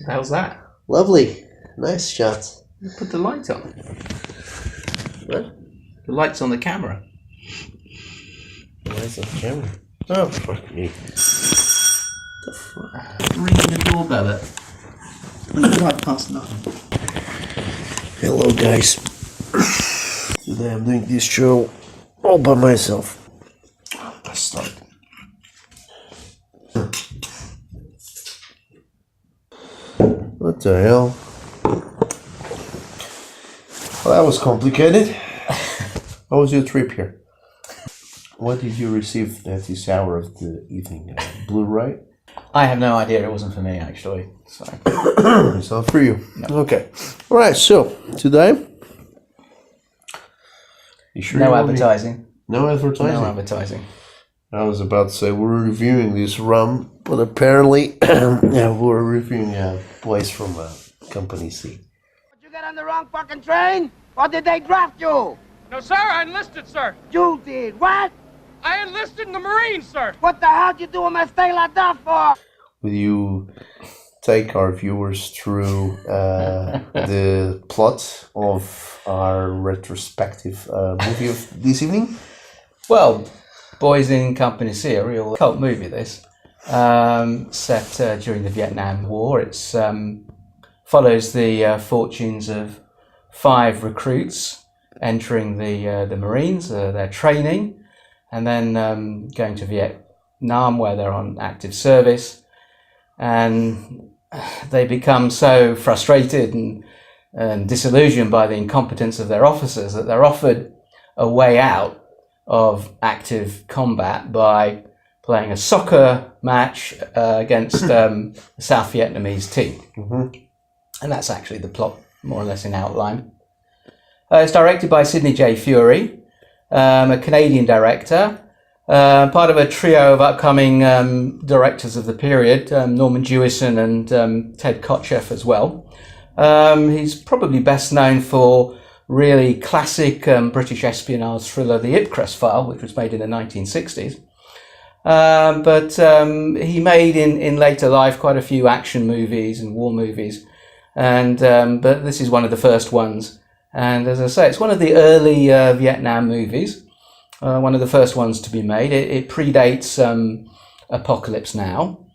How's that? Lovely. Nice shot. You put the light on. What? The light's on the camera. Why is that the camera? Oh, fuck me. The fuck? Ringing the doorbell at 9:05. Hello, guys. Today I'm doing this show all by myself. Let's start. What the hell? Well, that was complicated. How was your trip here? What did you receive at this hour of the evening? Blu-ray? I have no idea. It wasn't for me, actually. So It's not for you. No. Okay. All right. So today, you sure no you want me- advertising. No advertising. No advertising. I was about to say we're reviewing this rum, but apparently, yeah, we're reviewing a place from Company C. Did you get on the wrong fucking train? Or did they draft you? No, sir, I enlisted, sir. You did. What? I enlisted in the Marines, sir. What the hell did you do in my stay like that for? Will you take our viewers through the plot of our retrospective movie of this evening? Well, Boys in Company C, a real cult movie, this. Set during the Vietnam War. It follows the fortunes of 5 recruits entering the Marines, their training, and then going to Vietnam where they're on active service. And they become so frustrated and disillusioned by the incompetence of their officers that they're offered a way out of active combat by playing a soccer match against the South Vietnamese team. Mm-hmm. And that's actually the plot, more or less in outline. It's directed by Sidney J Fury, a Canadian director, part of a trio of upcoming directors of the period, Norman Jewison and Ted Kotcheff as well. He's probably best known for really classic British espionage thriller The Ipcress File, which was made in the 1960s. But he made in later life quite a few action movies and war movies, and but this is one of the first ones. And as I say, it's one of the early Vietnam movies, one of the first ones to be made. It predates Apocalypse Now.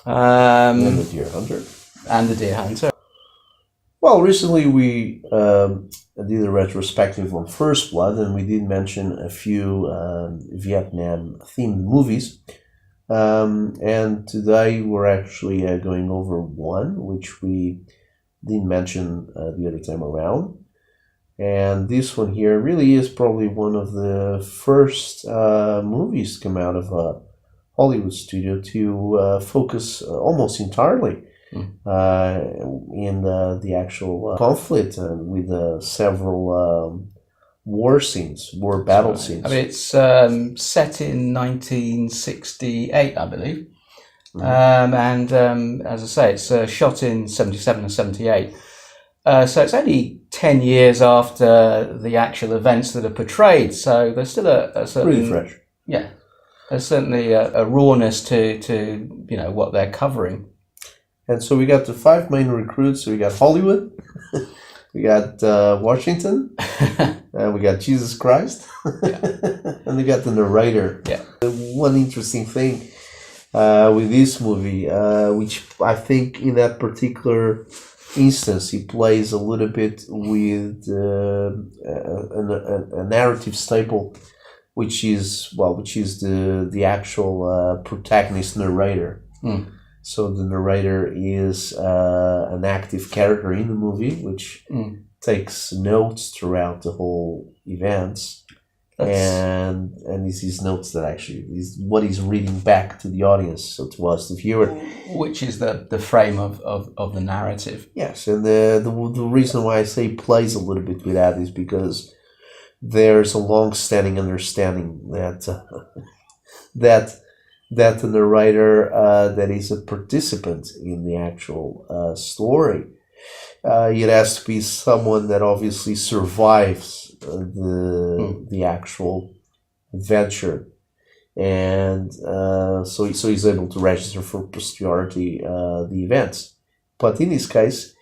And the Deer Hunter. And The Deer Hunter. Well, recently we did a retrospective on First Blood, and we did mention a few Vietnam-themed movies. And today we're actually going over one, which we didn't mention the other time around. And this one here really is probably one of the first movies to come out of a Hollywood studio to focus almost entirely in the actual conflict and with several war scenes, war battle scenes. I mean, it's set in 1968, I believe. And as I say, it's shot in 77 and 78. So it's only 10 years after the actual events that are portrayed. So there's still a certain... Really fresh. Yeah. There's certainly a rawness to what they're covering. And so we got the 5 main recruits. So we got Hollywood, we got Washington, and we got Jesus Christ, and we got the narrator. Yeah. One interesting thing with this movie, which I think in that particular instance he plays a little bit with a narrative staple, which is the actual protagonist narrator. So the narrator is an active character in the movie, which takes notes throughout the whole events, and this is notes that actually is what he's reading back to the audience, so to us, the viewer, which is the frame of the narrative. Yes, and the reason why I say plays a little bit with that is because there's a long-standing understanding that the narrator that is a participant in the actual story, it has to be someone that obviously survives the actual adventure, and so he's able to register for posterity the events. But in this case,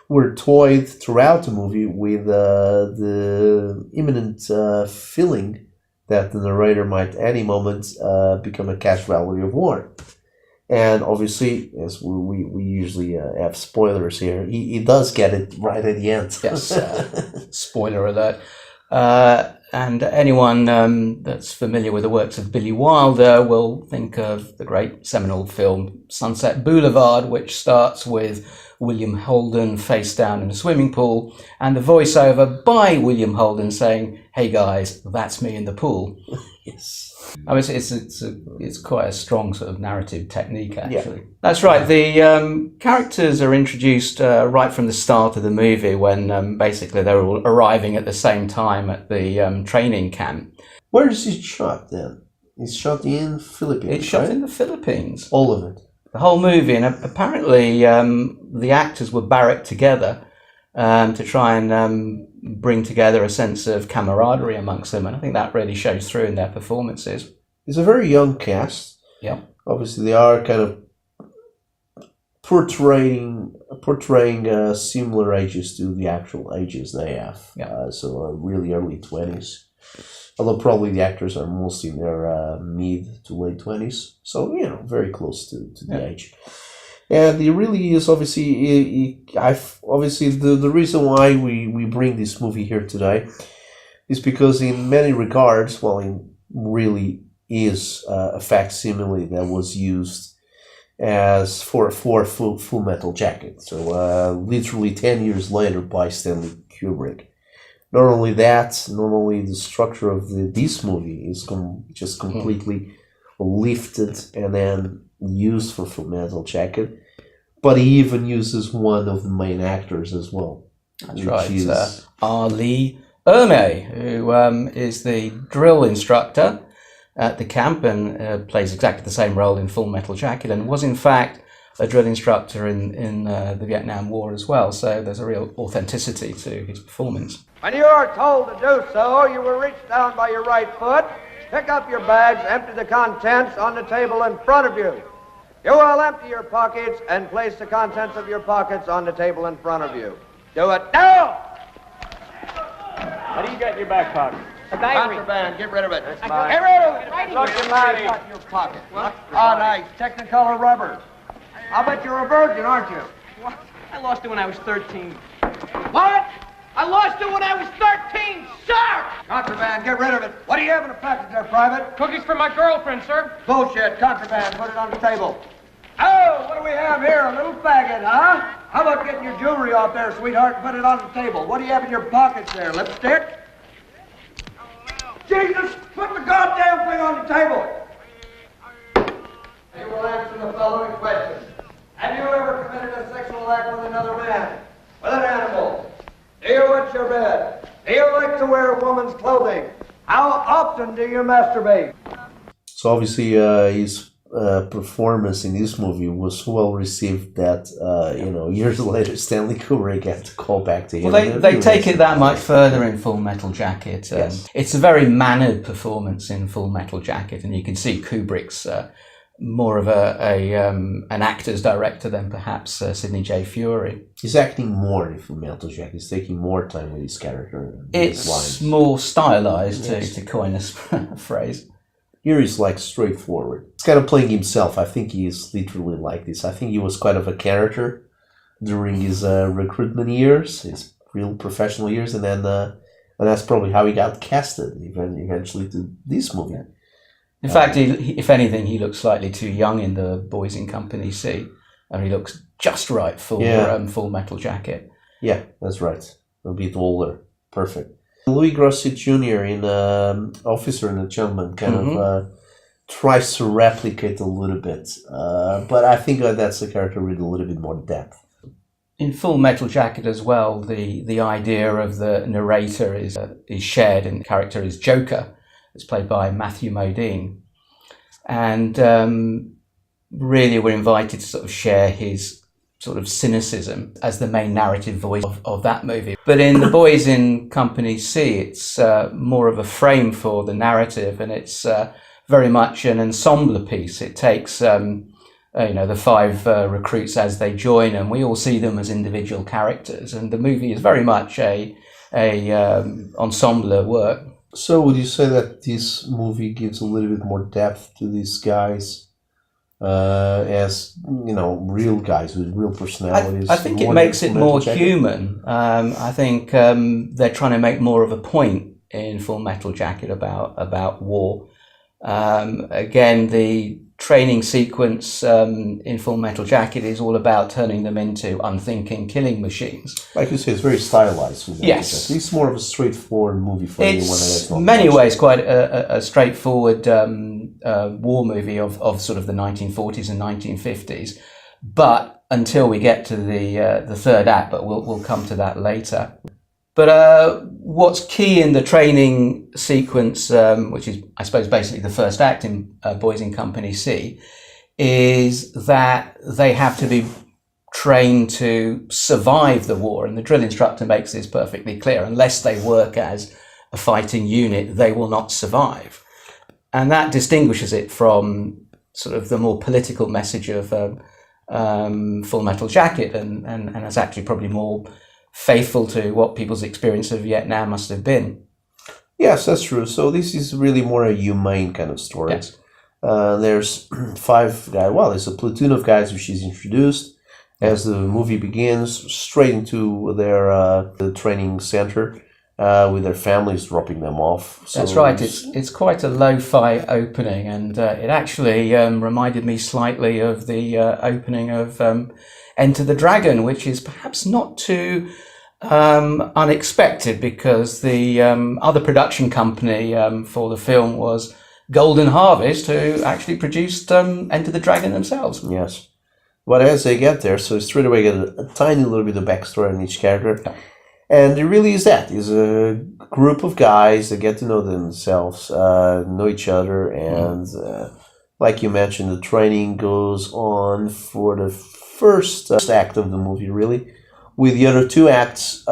we're toyed throughout the movie with the imminent feeling that the narrator might at any moment become a cash value of war. And obviously, as we usually have spoilers here, he does get it right at the end. Yes, spoiler alert. And anyone that's familiar with the works of Billy Wilder will think of the great seminal film Sunset Boulevard, which starts with William Holden face down in a swimming pool and the voiceover by William Holden saying, "Hey guys, that's me in the pool." Yes. I mean, it's quite a strong sort of narrative technique, actually. Yeah. That's right. The characters are introduced right from the start of the movie when basically they're all arriving at the same time at the training camp. Where is he shot then? It's shot in Philippines. It's shot right? in the Philippines. All of it. The whole movie, and apparently the actors were barracked together to try and bring together a sense of camaraderie amongst them, and I think that really shows through in their performances. It's a very young cast. Yeah. Obviously, they are kind of portraying similar ages to the actual ages they have. Yeah. So really early 20s. Although probably the actors are mostly in their mid to late 20s. So, very close to the age. And it really is obviously, the reason why we bring this movie here today is because in many regards, it really is a facsimile that was used as for Full Metal Jacket. So literally 10 years later by Stanley Kubrick. Not only that, not only the structure of this movie is just completely lifted and then used for Full Metal Jacket, but he even uses one of the main actors as well. That's right, R. Lee Ermey, who is the drill instructor at the camp and plays exactly the same role in Full Metal Jacket, and was in fact a drill instructor in the Vietnam War as well. So there's a real authenticity to his performance. When you are told to do so, you will reach down by your right foot, pick up your bags, empty the contents on the table in front of you. You will empty your pockets and place the contents of your pockets on the table in front of you. Do it now! What do you got in your back pocket? A diary. Contraband, get rid of it. Get rid of it! Looking like in your pocket. Oh, nice. Technicolor rubber. I'll bet you're a virgin, aren't you? What? I lost it when I was 13. What? I lost it when I was 13, sir! Contraband, get rid of it. What do you have in the package there, Private? Cookies for my girlfriend, sir. Bullshit. Contraband, put it on the table. Oh, what do we have here? A little faggot, huh? How about getting your jewelry off there, sweetheart, and put it on the table? What do you have in your pockets there? Lipstick? Jesus, put the goddamn thing on the table. You will answer the following questions. Have you ever committed a sexual act with another man? With an animal? Do you wet your bed? Do you like to wear a woman's clothing? How often do you masturbate? So obviously his performance in this movie was well received that, years later Stanley Kubrick had to call back to him. Well, they take it that much further in Full Metal Jacket. Yes. It's a very mannered performance in Full Metal Jacket, and you can see Kubrick's more of an actor's director than perhaps Sidney J Fury. He's acting more in Full Metal Jacket. He's taking more time with his character. It's his lines. more stylized, Yes. to coin a phrase. Here he's like straightforward. He's kind of playing himself. I think he is literally like this. I think he was quite of a character during his recruitment years, his real professional years, and then and that's probably how he got casted eventually to this movie. In fact, if anything, he looks slightly too young in the Boys in Company C, and he looks just right for Full Metal Jacket. Yeah, that's right. A bit older. Perfect. Louis Gossett Jr. in Officer and a Gentleman kind of tries to replicate a little bit, but I think that's a character with a little bit more depth. In Full Metal Jacket as well, the idea of the narrator is shared, and the character is Joker. It's played by Matthew Modine, and really we're invited to sort of share his sort of cynicism as the main narrative voice of that movie. But in The Boys in Company C, it's more of a frame for the narrative, and it's very much an ensemble piece. It takes the 5 recruits as they join, and we all see them as individual characters. And the movie is very much a ensemble work. So would you say that this movie gives a little bit more depth to these guys, as real guys with real personalities? I think it makes it more human. I think they're trying to make more of a point in Full Metal Jacket about war. Again, the training sequence in Full Metal Jacket is all about turning them into unthinking killing machines. Like you say, it's very stylized. Yes. It's more of a straightforward movie for anyone that's not in many watched. ways quite a straightforward war movie of sort of the 1940s and 1950s. But until we get to the third act, but we'll come to that later. But what's key in the training sequence, which is, I suppose, basically the first act in Boys in Company C, is that they have to be trained to survive the war. And the drill instructor makes this perfectly clear. Unless they work as a fighting unit, they will not survive. And that distinguishes it from sort of the more political message of Full Metal Jacket, and it's actually probably more faithful to what people's experience of Vietnam must have been. Yes, that's true. So this is really more a humane kind of story. Yes. There's 5 guys. Well, there's a platoon of guys which is introduced as the movie begins, straight into their the training center with their families dropping them off. So that's right. It's quite a lo-fi opening, and it actually reminded me slightly of the opening of Enter the Dragon, which is perhaps not too unexpected, because the other production company for the film was Golden Harvest, who actually produced Enter the Dragon themselves. Yes. But as they get there, so straight away get a tiny little bit of backstory on each character. Yeah. And it really is that. It's a group of guys that get to know themselves, know each other, and like you mentioned, the training goes on for the first act of the movie, really, with the other 2 acts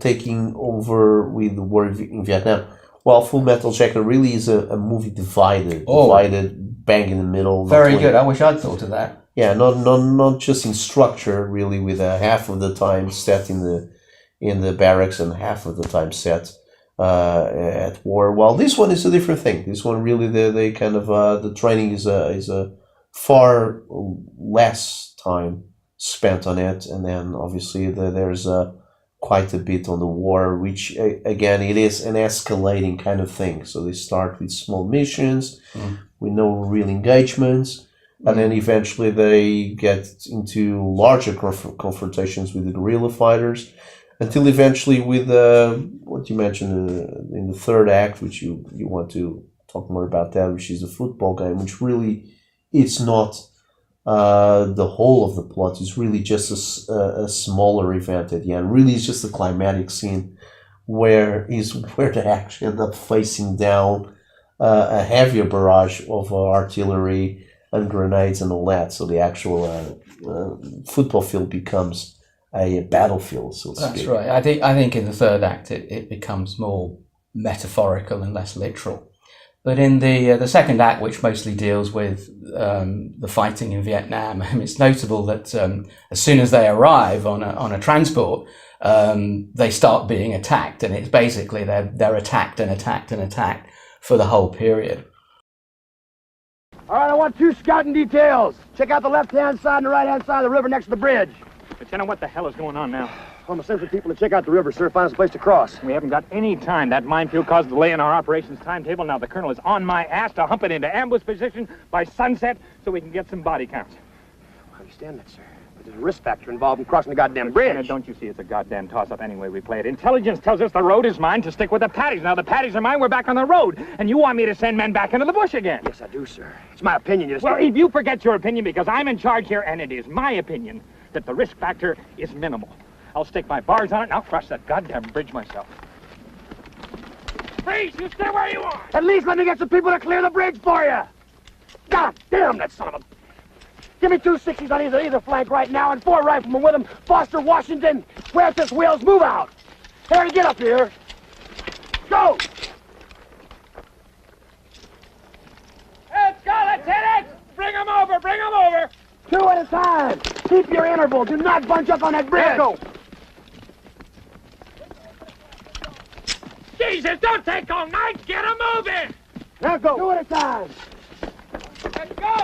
taking over with the war in Vietnam. While Full Metal Jacket really is a movie divided, bang in the middle. Very good. I wish I'd thought of that. Yeah, not just in structure, really, with half of the time set in the barracks and half of the time set at war. While this one is a different thing. This one really, they kind of the training is a far less time spent on it, and then obviously there's quite a bit on the war, which again, it is an escalating kind of thing. So they start with small missions with no real engagements, and then eventually they get into larger confrontations with the guerrilla fighters, until eventually with what you mentioned in the third act, which you want to talk more about that, which is the football game, which really, it's not the whole of the plot. Is really just a smaller event at the end. Really, it's just a climatic scene where they actually end up facing down a heavier barrage of artillery and grenades and all that. So the actual football field becomes a battlefield, so to speak. That's right. I think in the third act it becomes more metaphorical and less literal. But in the second act, which mostly deals with the fighting in Vietnam, it's notable that as soon as they arrive on a transport, they start being attacked, and it's basically they're attacked and attacked and attacked for the whole period. All right, I want 2 scouting details. Check out the left-hand side and the right-hand side of the river next to the bridge. Lieutenant, what the hell is going on now? I'm gonna send some people to check out the river, sir. Find us a place to cross. We haven't got any time. That minefield caused a delay in our operations timetable. Now the colonel is on my ass to hump it into ambush position by sunset so we can get some body counts. I understand that, sir. But there's a risk factor involved in crossing the goddamn bridge. Lieutenant, don't you see it's a goddamn toss-up any way we play it? Intelligence tells us the road is mine to stick with the paddies. Now the paddies are mine, we're back on the road. And you want me to send men back into the bush again? Yes, I do, sir. It's my opinion. You just... Well, if you forget your opinion, because I'm in charge here, and it is my opinion that the risk factor is minimal. I'll stick my bars on it, and I'll cross that goddamn bridge myself. Freeze! You stay where you are! At least let me get some people to clear the bridge for you! God damn, that son of a... Give me 2 60s on either flank right now, and 4 riflemen with them. Foster, Washington, Huertas, Wills, move out! Harry, get up here! Go! Let's go, Lieutenant! Bring them over, bring them over! Two at a time. Keep your interval. Do not bunch up on that bridge. Go. Jesus, don't take all night. Get 'em moving. Now go. Two at a time. Let's go.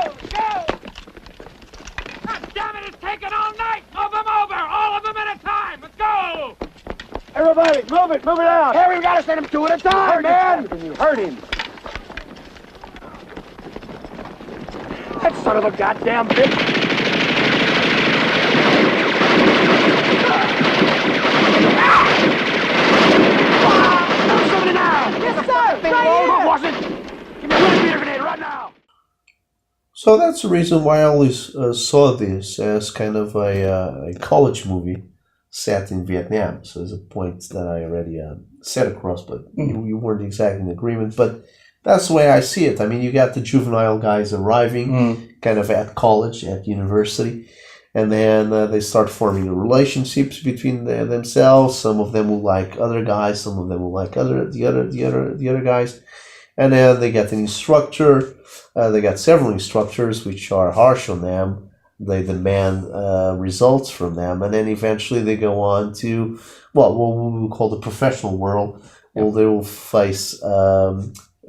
God damn it, it's taking all night. Move 'em over. All of them at a time. Let's go. Everybody, move it out. Harry, we gotta send him two at a time, man. You hurt him. That son of a goddamn bitch. Somebody now. Yes, sir. Right here. Give me a meter grenade right now. So that's the reason why I always saw this as kind of a college movie set in Vietnam. So there's a point that I already set across, but you weren't exactly in agreement. But that's the way I see it. I mean, you got the juvenile guys arriving kind of at college, at university, and then they start forming relationships between themselves. Some of them will like other guys, some of them will like the other guys. And then they get an instructor. They got several instructors which are harsh on them. They demand results from them, and then eventually they go on to what we will call the professional world, where they will face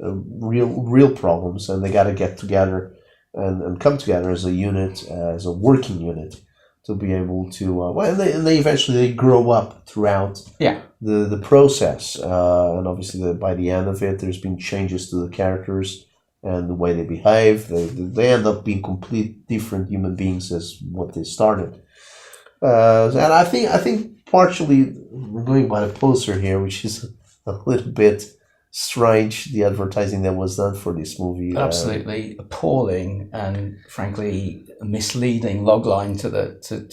real problems, and they got to get together and come together as a unit, as a working unit, to be able to. And they eventually grow up throughout the process, and obviously by the end of it, there's been changes to the characters and the way they behave. They end up being complete different human beings as what they started. And I think partially we're going by the poster here, which is a little bit strange, the advertising that was done for this movie. Absolutely appalling and frankly misleading logline to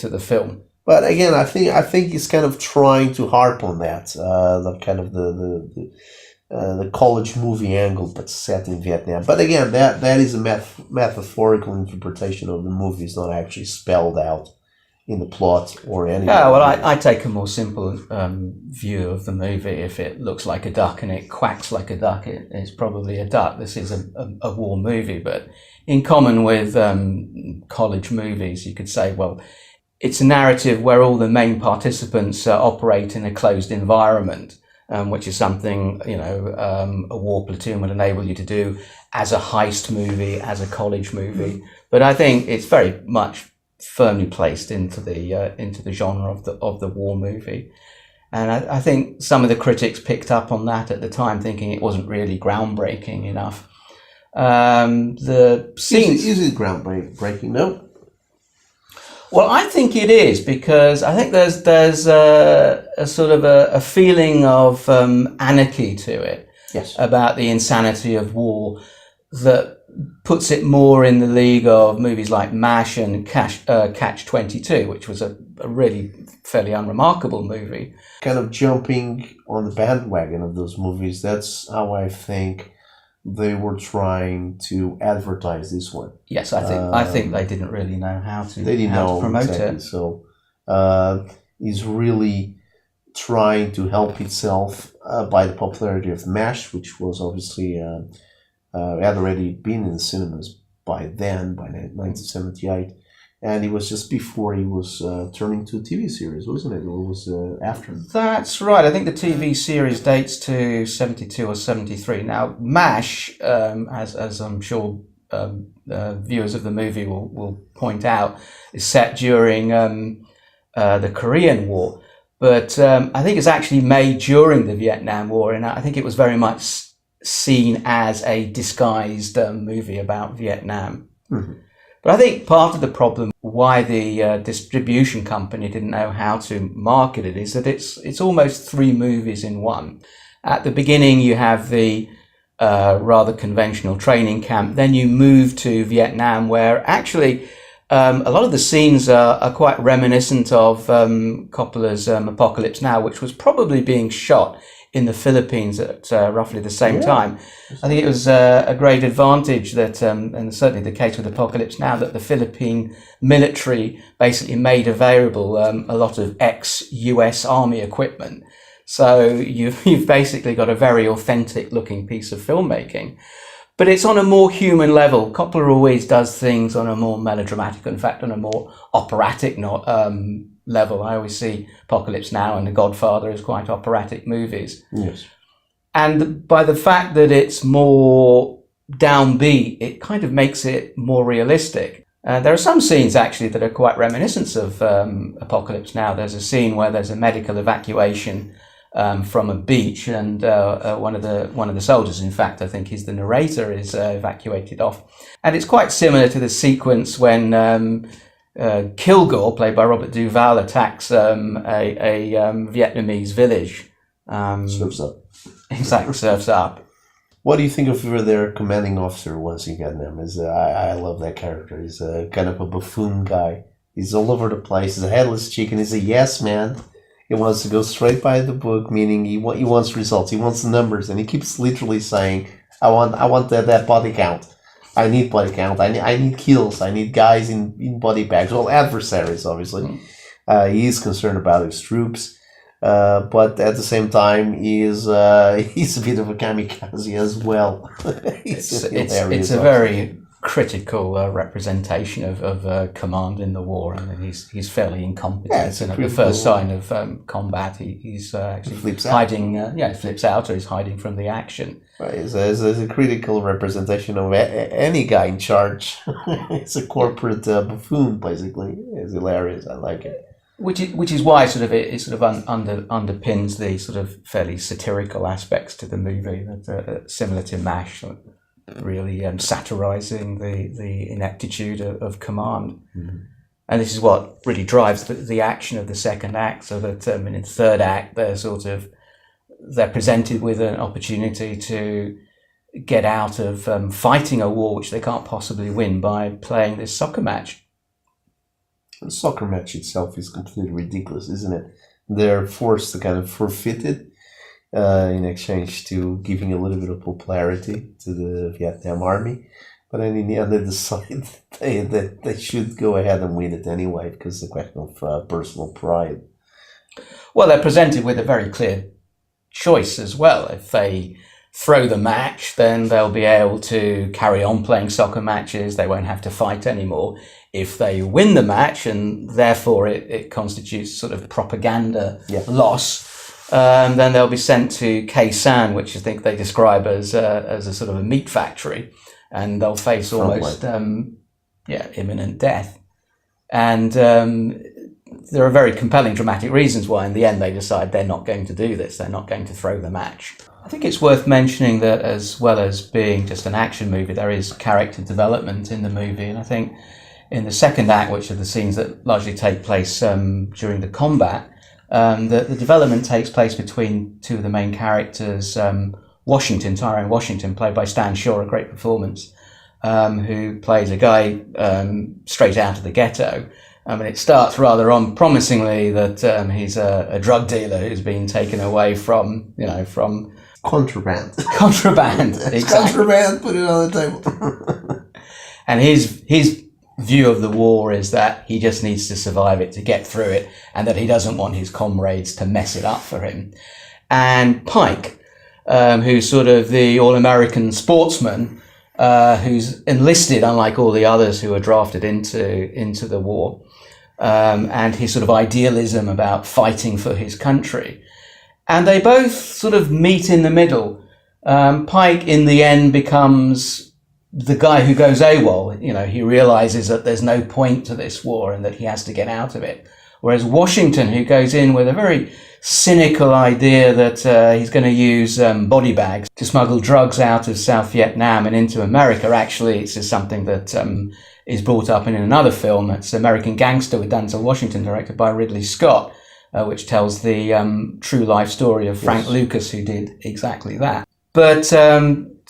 the film. But again, I think it's kind of trying to harp on that, the kind of the college movie angle, but set in Vietnam. But again, that is a metaphorical interpretation of the movie. It's not actually spelled out in the plot or anything. Yeah, well, I take a more simple view of the movie. If it looks like a duck and it quacks like a duck, it's probably a duck. This is a war movie, but in common with college movies, you could say, well, it's a narrative where all the main participants operate in a closed environment, which is something, a war platoon would enable you to do as a heist movie, as a college movie. But I think it's very much firmly placed into the genre of the war movie, and I think some of the critics picked up on that at the time, thinking it wasn't really groundbreaking enough. The scenes is it groundbreaking? No. Well, I think it is, because I think there's a sort of a feeling of anarchy to it. Yes. About the insanity of war that puts it more in the league of movies like MASH and Catch-22, which was a really fairly unremarkable movie. Kind of jumping on the bandwagon of those movies, that's how I think they were trying to advertise this one. Yes, I think they didn't really know how to promote exactly. it. So is really trying to help itself by the popularity of MASH, which was obviously had already been in the cinemas by then, by 1978. And it was just before he was turning to a TV series, wasn't it? Or was after? That's right. I think the TV series dates to 72 or 73. Now, MASH, as I'm sure viewers of the movie will point out, is set during the Korean War. But I think it's actually made during the Vietnam War, and I think it was very much seen as a disguised movie about Vietnam. Mm-hmm. But I think part of the problem why the distribution company didn't know how to market it is that it's almost three movies in one. At the beginning, you have the rather conventional training camp. Then you move to Vietnam, where actually a lot of the scenes are quite reminiscent of Coppola's Apocalypse Now, which was probably being shot in the Philippines at roughly the same time. I think it was a great advantage that, and certainly the case with Apocalypse Now, that the Philippine military basically made available a lot of ex-US Army equipment. So you've basically got a very authentic looking piece of filmmaking. But it's on a more human level. Coppola always does things on a more melodramatic, in fact, on a more operatic level. I always see Apocalypse Now and The Godfather as quite operatic movies. Yes. And by the fact that it's more downbeat, it kind of makes it more realistic. There are some scenes actually that are quite reminiscent of Apocalypse Now. There's a scene where there's a medical evacuation from a beach, and one of the soldiers, in fact, I think he's the narrator, is evacuated off. And it's quite similar to the sequence when Kilgore, played by Robert Duvall, attacks a Vietnamese village. Surfs Up. Exactly, Surfs Up. What do you think of their commanding officer once you get them? I love that character. He's a kind of a buffoon guy. He's all over the place. He's a headless chicken. He's a yes man. He wants to go straight by the book, meaning he wants results. He wants the numbers, and he keeps literally saying, "I want that body count. I need body count. I need kills. I need guys in body bags." Well, adversaries, obviously. He is concerned about his troops. But at the same time, he's a bit of a kamikaze as well. It's a very critical represenation of command in the war. I mean, he's fairly incompetent, and at the first sign of combat, he's actually flips hiding. Flips out, or he's hiding from the action. Right, it's a critical representation of any guy in charge. It's a corporate buffoon, basically. It's hilarious. I like it. Which is why it underpins the sort of fairly satirical aspects to the movie that are similar to MASH, really satirising the ineptitude of command. Mm-hmm. And this is what really drives the action of the second act. So that in the third act, they're presented with an opportunity to get out of fighting a war which they can't possibly win by playing this soccer match. The soccer match itself is completely ridiculous, isn't it? They're forced to kind of forfeit it in exchange to giving a little bit of popularity to the Vietnam Army. But then in the end, they decide that they should go ahead and win it anyway, because it's a question of personal pride. Well, they're presented with a very clear choice as well. If they throw the match, then they'll be able to carry on playing soccer matches. They won't have to fight anymore. If they win the match, and therefore it constitutes sort of propaganda loss, then they'll be sent to Khe Sanh, which I think they describe as a sort of a meat factory, and they'll face almost imminent death. And there are very compelling dramatic reasons why in the end they decide they're not going to do this. They're not going to throw the match. I think it's worth mentioning that as well as being just an action movie, there is character development in the movie. And I think in the second act, which are the scenes that largely take place during the combat, the development takes place between two of the main characters, Tyrone Washington, played by Stan Shaw, a great performance, who plays a guy straight out of the ghetto. And it starts rather unpromisingly that he's a drug dealer who's been taken away from contraband. Contraband. It's exactly. Contraband. Put it on the table. And his view of the war is that he just needs to survive it, to get through it, and that he doesn't want his comrades to mess it up for him. And Pike, who's sort of the all-American sportsman, who's enlisted, unlike all the others who are drafted into the war, and his sort of idealism about fighting for his country. And they both sort of meet in the middle. Pike, in the end, becomes the guy who goes AWOL. He realizes that there's no point to this war and that he has to get out of it. Whereas Washington, who goes in with a very cynical idea that he's going to use body bags to smuggle drugs out of South Vietnam and into America. Actually, it's just something that is brought up in another film. It's American Gangster with Denzel Washington, directed by Ridley Scott, which tells the true life story of Frank Lucas, who did exactly that. But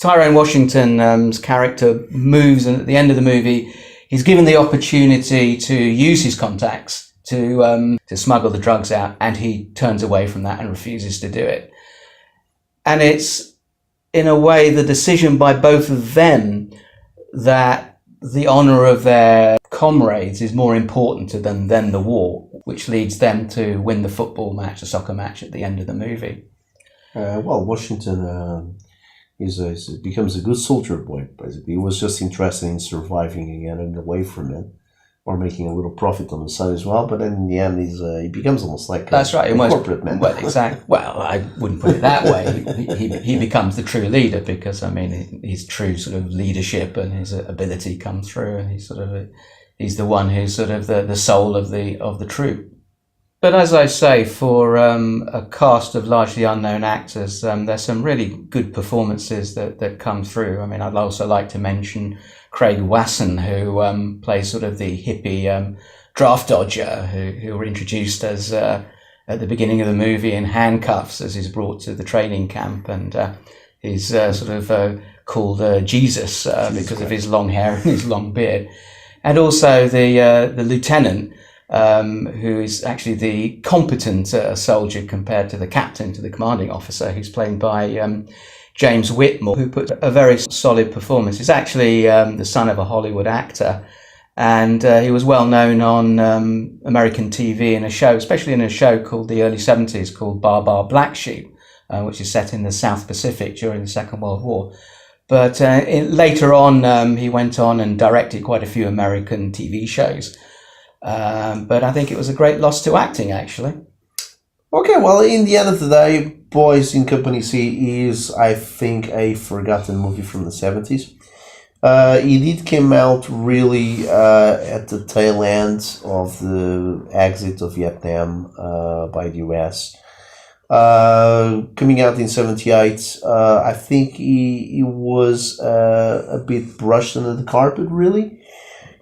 Tyrone Washington's character moves, and at the end of the movie, he's given the opportunity to use his contacts to smuggle the drugs out, and he turns away from that and refuses to do it. And it's, in a way, the decision by both of them that the honour of their comrades is more important to them than the war, which leads them to win the soccer match at the end of the movie. Washington becomes a good soldier boy. Basically, he was just interested in surviving and getting away from it, or making a little profit on the side as well. But then in the end, he becomes almost like that's right, a almost, corporate man. Well, exactly. Well, I wouldn't put it that way. He becomes the true leader because I mean his true sort of leadership and his ability come through, and he's the one who's sort of the soul of the troop. But as I say, for a cast of largely unknown actors, there's some really good performances that come through. I mean, I'd also like to mention Craig Wasson, who plays sort of the hippie draft dodger who were introduced as at the beginning of the movie in handcuffs as he's brought to the training camp, and he's sort of called Jesus because of his long hair and his long beard, and also the lieutenant. Who is actually the competent soldier compared to the captain, to the commanding officer, who's played by James Whitmore, who put a very solid performance. He's actually the son of a Hollywood actor, and he was well known on American TV in a show, especially in a show called the early 70s called Bar Bar Black Sheep, which is set in the South Pacific during the Second World War. But later on, he went on and directed quite a few American TV shows. But I think it was a great loss to acting, actually. Okay, well, in the end of the day, Boys in Company C is, I think, a forgotten movie from the 70s. It did came out really at the tail end of the exit of Vietnam by the US. Coming out in 78, I think he was a bit brushed under the carpet, really.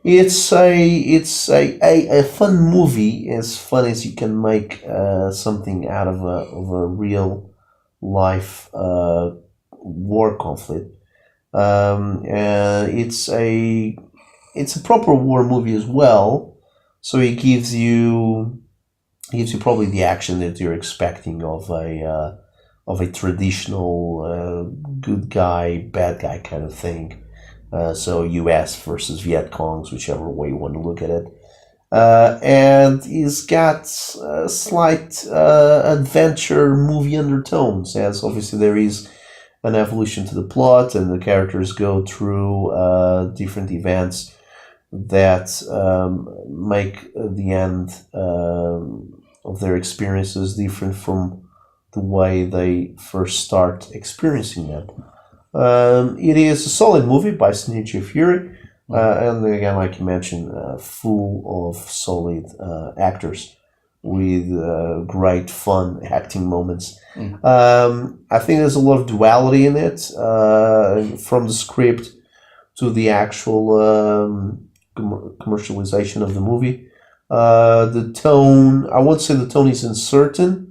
It's a fun movie, as fun as you can make something out of a real life war conflict. It's a proper war movie as well, so it gives you probably the action that you're expecting of a traditional good guy, bad guy kind of thing. So U.S. versus Viet Congs, whichever way you want to look at it. And it's got slight adventure movie undertones, as obviously there is an evolution to the plot, and the characters go through different events that make the end of their experiences different from the way they first start experiencing them. It is a solid movie by Sidney J Fury, and again, like you mentioned, full of solid actors with great fun acting moments. I think there's a lot of duality in it, from the script to the actual commercialization of the movie. The tone, I won't say the tone is uncertain,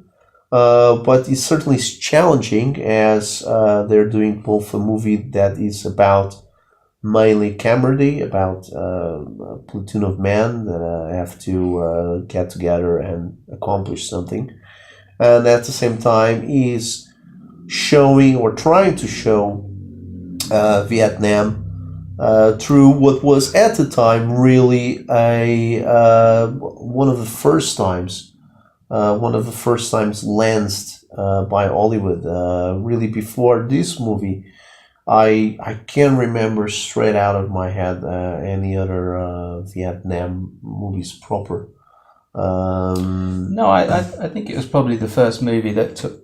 but it certainly is challenging, as they're doing both a movie that is about mainly camaraderie, about a platoon of men that have to get together and accomplish something, and at the same time is showing or trying to show Vietnam through what was at the time really one of the first times lanced by Hollywood. Really, before this movie, I can't remember straight out of my head any other Vietnam movies proper. No, I think it was probably the first movie that took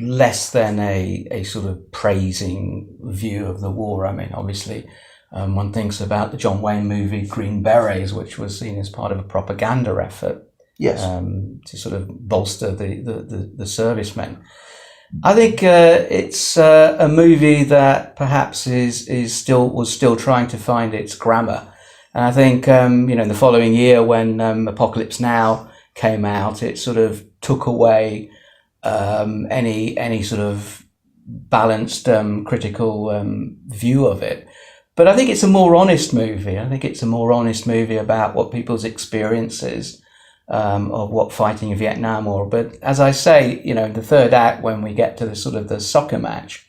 less than a sort of praising view of the war. I mean, obviously, one thinks about the John Wayne movie Green Berets, which was seen as part of a propaganda effort. Yes. To sort of bolster the servicemen. I think it's a movie that perhaps was still trying to find its grammar. And I think in the following year, when Apocalypse Now came out, it sort of took away any sort of balanced critical view of it. But I think it's a more honest movie. I think it's a more honest movie about what people's experiences of what fighting in Vietnam were. But as I say, the third act, when we get to the sort of the soccer match,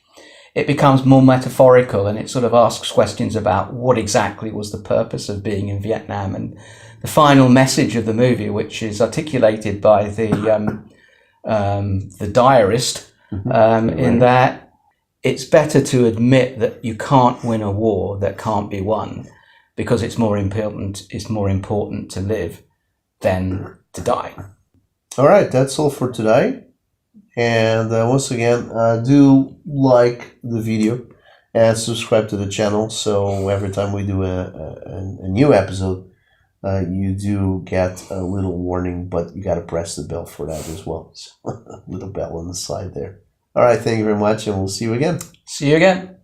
it becomes more metaphorical, and it sort of asks questions about what exactly was the purpose of being in Vietnam. And the final message of the movie, which is articulated by the diarist, in that it's better to admit that you can't win a war that can't be won, because it's more important to live than to die. All right, that's all for today. And once again, do like the video and subscribe to the channel, so every time we do a new episode, you do get a little warning, but you got to press the bell for that as well. So, little bell on the side there. All right, thank you very much, and we'll see you again. See you again.